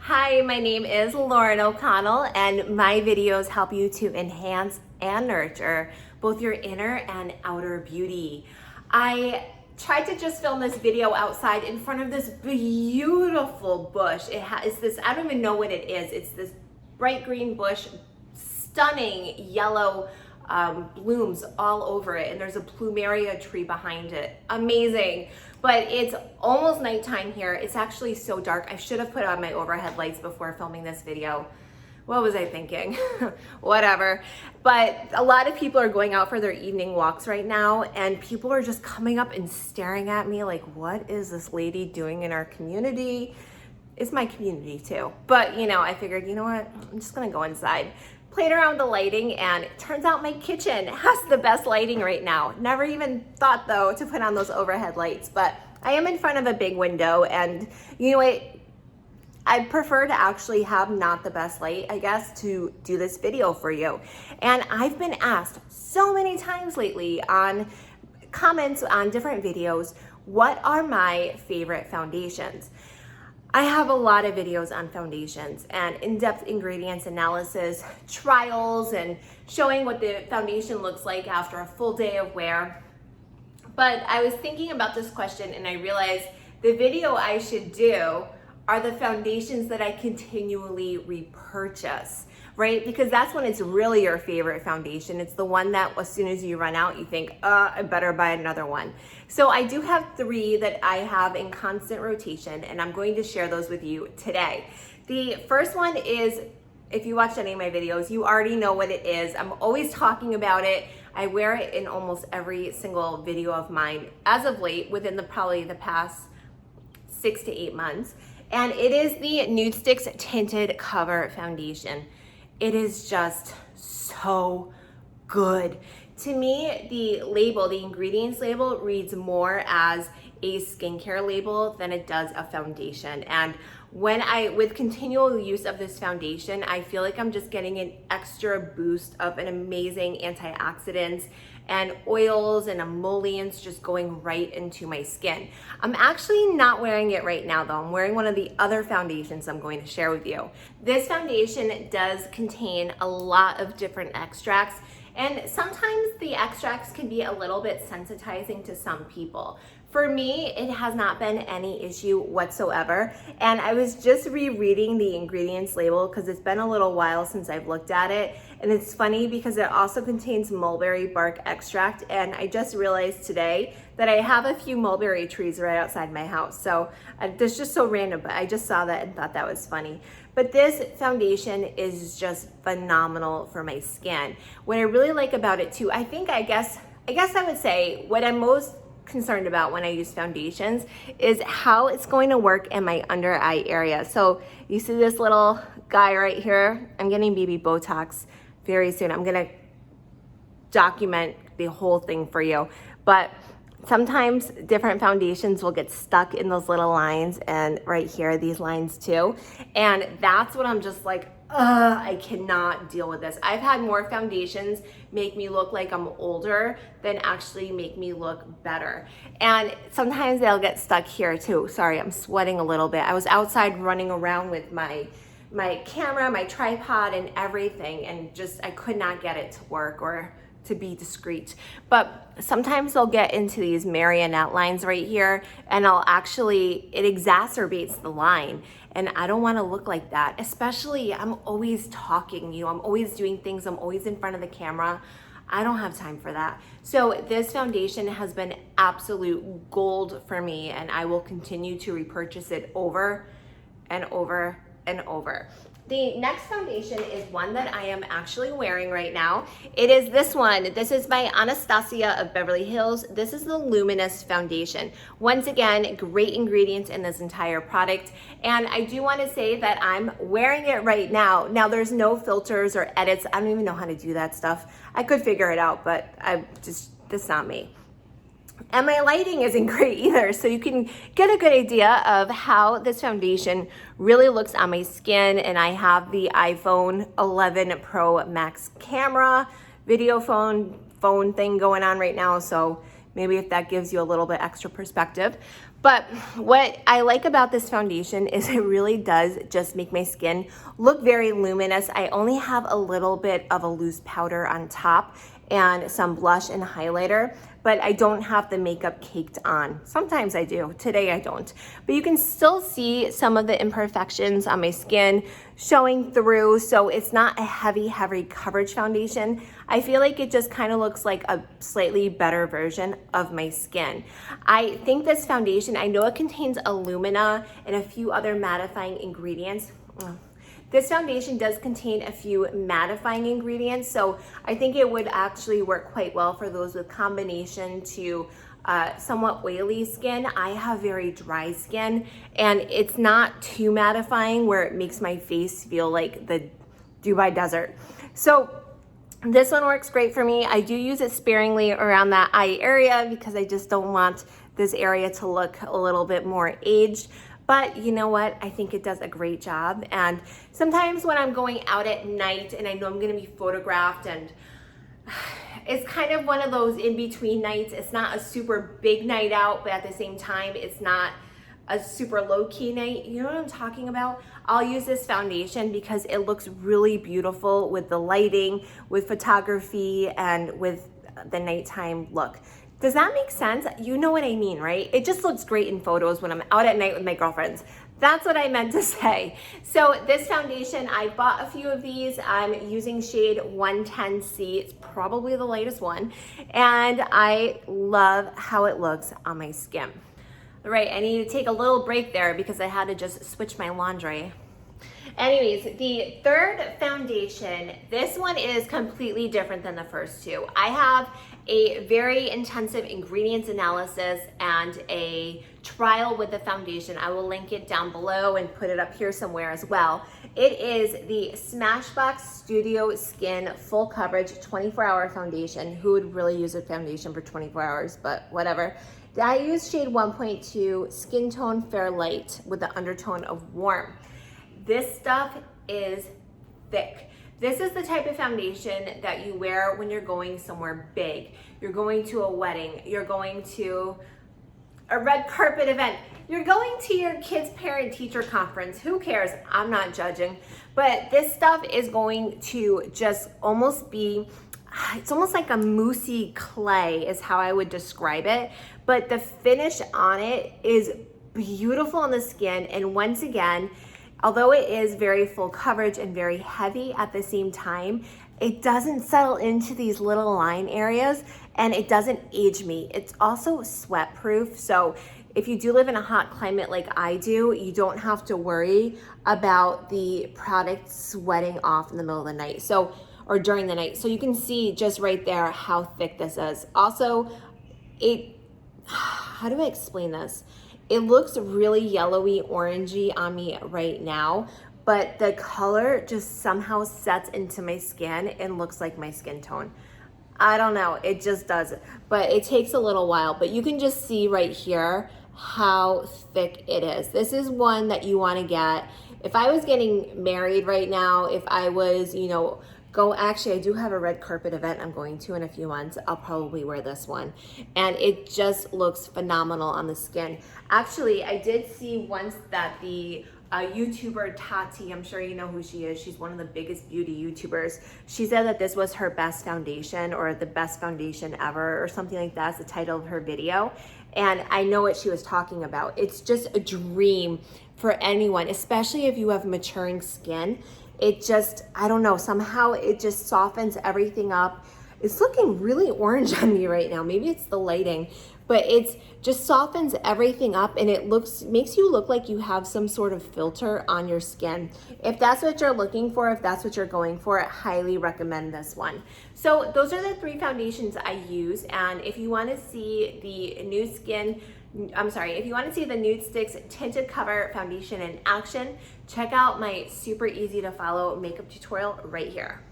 Hi, my name is Lauren O'Connell, and my videos help you to enhance and nurture both your inner and outer beauty. I tried to just film this video outside in front of this beautiful bush. It's this, I don't even know what it is. It's this bright green bush, stunning yellow blooms all over it, and there's a plumeria tree behind it. Amazing. But it's almost nighttime here. It's actually so dark. I should have put on my overhead lights before filming this video. What was I thinking? Whatever. But a lot of people are going out for their evening walks right now, and people are just coming up and staring at me like, what is this lady doing in our community? It's my community too. But I figured, you know what? I'm just gonna go inside. Played around with the lighting, and it turns out my kitchen has the best lighting right now. Never even thought though to put on those overhead lights, but I am in front of a big window, and you know what? I'd prefer to actually have not the best light, I guess, to do this video for you. And I've been asked so many times lately on comments on different videos, what are my favorite foundations? I have a lot of videos on foundations and in-depth ingredients analysis, trials, and showing what the foundation looks like after a full day of wear. But I was thinking about this question, and I realized the video I should do are the foundations that I continually repurchase, right? Because that's when it's really your favorite foundation. It's the one that as soon as you run out, you think, I better buy another one. So I do have 3 that I have in constant rotation, and I'm going to share those with you today. The first one is, if you watched any of my videos, you already know what it is. I'm always talking about it. I wear it in almost every single video of mine as of late, within probably the past 6 to 8 months. And it is the Nudestix Tinted Cover Foundation. It is just so good. To me, the label, the ingredients label, reads more as a skincare label than it does a foundation. And with continual use of this foundation, I feel like I'm just getting an extra boost of an amazing antioxidants and oils and emollients just going right into my skin. I'm actually not wearing it right now though. I'm wearing one of the other foundations I'm going to share with you. This foundation does contain a lot of different extracts, and sometimes the extracts can be a little bit sensitizing to some people. For me, it has not been any issue whatsoever. And I was just rereading the ingredients label because it's been a little while since I've looked at it. And it's funny because it also contains mulberry bark extract. And I just realized today that I have a few mulberry trees right outside my house. So that's just so random, but I just saw that and thought that was funny. But this foundation is just phenomenal for my skin. What I really like about it too, I guess I would say what I'm most concerned about when I use foundations is how it's going to work in my under eye area. So you see this little guy right here? I'm getting BB Botox very soon. I'm gonna document the whole thing for you. But sometimes different foundations will get stuck in those little lines, and right here, these lines too. And that's what I'm just like, I cannot deal with this. I've had more foundations make me look like I'm older than actually make me look better. And sometimes they'll get stuck here too. Sorry, I'm sweating a little bit. I was outside running around with my camera, my tripod, and everything, and just I could not get it to work or to be discreet. But sometimes they'll get into these marionette lines right here, and it exacerbates the line. And I don't want to look like that, especially I'm always talking, I'm always doing things, I'm always in front of the camera. I don't have time for that. So this foundation has been absolute gold for me, and I will continue to repurchase it over and over and over. The next foundation is one that I am actually wearing right now. It is this one. This is by Anastasia of Beverly Hills. This is the Luminous Foundation. Once again, great ingredients in this entire product. And I do want to say that I'm wearing it right now. Now there's no filters or edits. I don't even know how to do that stuff. I could figure it out, but that's not me. And my lighting isn't great either, so you can get a good idea of how this foundation really looks on my skin. And I have the iPhone 11 Pro Max camera, video phone thing going on right now, so maybe if that gives you a little bit extra perspective. But what I like about this foundation is it really does just make my skin look very luminous. I only have a little bit of a loose powder on top and some blush and highlighter, but I don't have the makeup caked on. Sometimes I do, today I don't. But you can still see some of the imperfections on my skin showing through, so it's not a heavy coverage foundation. I feel like it just kind of looks like a slightly better version of my skin. I think this foundation, I know it contains alumina and a few other mattifying ingredients. This foundation does contain a few mattifying ingredients, so I think it would actually work quite well for those with combination to somewhat oily skin. I have very dry skin, and it's not too mattifying where it makes my face feel like the Dubai desert. So this one works great for me. I do use it sparingly around that eye area because I just don't want this area to look a little bit more aged. But you know what? I think it does a great job. And sometimes when I'm going out at night and I know I'm gonna be photographed, and it's kind of one of those in-between nights. It's not a super big night out, but at the same time, it's not a super low-key night. You know what I'm talking about? I'll use this foundation because it looks really beautiful with the lighting, with photography, and with the nighttime look. Does that make sense? You know what I mean, right? It just looks great in photos when I'm out at night with my girlfriends. That's what I meant to say. So this foundation, I bought a few of these. I'm using shade 110C. It's probably the lightest one. And I love how it looks on my skin. All right, I need to take a little break there because I had to just switch my laundry. Anyways, the third foundation, this one is completely different than the first two. I have a very intensive ingredients analysis and a trial with the foundation. I will link it down below and put it up here somewhere as well. It is the Smashbox Studio Skin Full Coverage 24-Hour Foundation. Who would really use a foundation for 24 hours, but whatever. I use shade 1.2 Skin Tone Fair Light with the undertone of warm. This stuff is thick. This is the type of foundation that you wear when you're going somewhere big. You're going to a wedding, you're going to a red carpet event, you're going to your kid's parent-teacher conference. Who cares? I'm not judging. But this stuff is going to just almost be, it's almost like a moussey clay is how I would describe it. But the finish on it is beautiful on the skin. And once again, although it is very full coverage and very heavy at the same time, it doesn't settle into these little line areas and it doesn't age me. It's also sweat proof. So if you do live in a hot climate like I do, you don't have to worry about the product sweating off in the middle of the night. So, or during the night. So you can see just right there how thick this is. Also, how do I explain this? It looks really yellowy, orangey on me right now, but the color just somehow sets into my skin and looks like my skin tone. I don't know, it just does. But it takes a little while, but you can just see right here how thick it is. This is one that you want to get. If I was getting married right now, if I was, actually, I do have a red carpet event I'm going to in a few months. I'll probably wear this one. And it just looks phenomenal on the skin. Actually, I did see once that the YouTuber Tati, I'm sure you know who she is. She's one of the biggest beauty YouTubers. She said that this was her best foundation or the best foundation ever or something like that's the title of her video. And I know what she was talking about. It's just a dream for anyone, especially if you have maturing skin. It just, I don't know, somehow it just softens everything up. It's looking really orange on me right now. Maybe it's the lighting, but it's just softens everything up and it makes you look like you have some sort of filter on your skin. If that's what you're looking for, if that's what you're going for, I highly recommend this one. So those are the three foundations I use. And if you want to see the if you want to see the Nudestix Tinted Cover Foundation in action, check out my super easy to follow makeup tutorial right here.